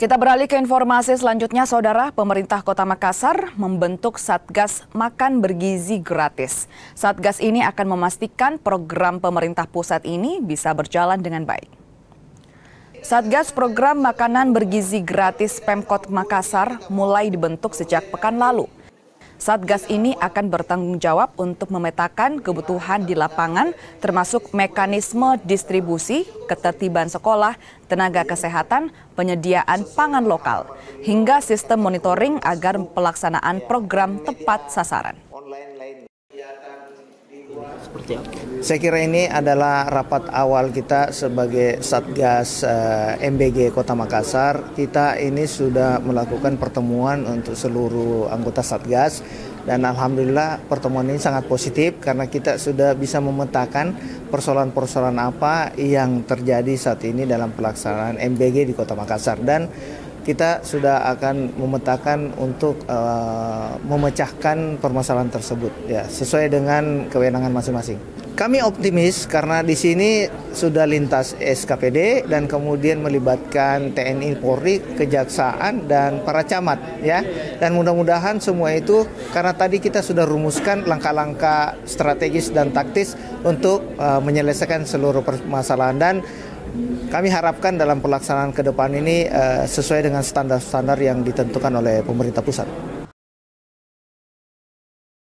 Kita beralih ke informasi selanjutnya, Saudara. Pemerintah Kota Makassar membentuk Satgas Makan Bergizi Gratis. Satgas ini akan memastikan program pemerintah pusat ini bisa berjalan dengan baik. Satgas Program Makanan Bergizi Gratis Pemkot Makassar mulai dibentuk sejak pekan lalu. Satgas ini akan bertanggung jawab untuk memetakan kebutuhan di lapangan, termasuk mekanisme distribusi, ketertiban sekolah, tenaga kesehatan, penyediaan pangan lokal, hingga sistem monitoring agar pelaksanaan program tepat sasaran. Saya kira ini adalah rapat awal kita sebagai Satgas MBG Kota Makassar. Kita ini sudah melakukan pertemuan untuk seluruh anggota Satgas dan alhamdulillah pertemuan ini sangat positif karena kita sudah bisa memetakan persoalan-persoalan apa yang terjadi saat ini dalam pelaksanaan MBG di Kota Makassar, dan kita sudah akan memetakan untuk memecahkan permasalahan tersebut ya sesuai dengan kewenangan masing-masing. Kami optimis karena di sini sudah lintas SKPD dan kemudian melibatkan TNI, Polri, Kejaksaan dan para camat ya. Dan mudah-mudahan semua itu karena tadi kita sudah rumuskan langkah-langkah strategis dan taktis untuk menyelesaikan seluruh permasalahan, dan kami harapkan dalam pelaksanaan ke depan ini sesuai dengan standar-standar yang ditentukan oleh pemerintah pusat.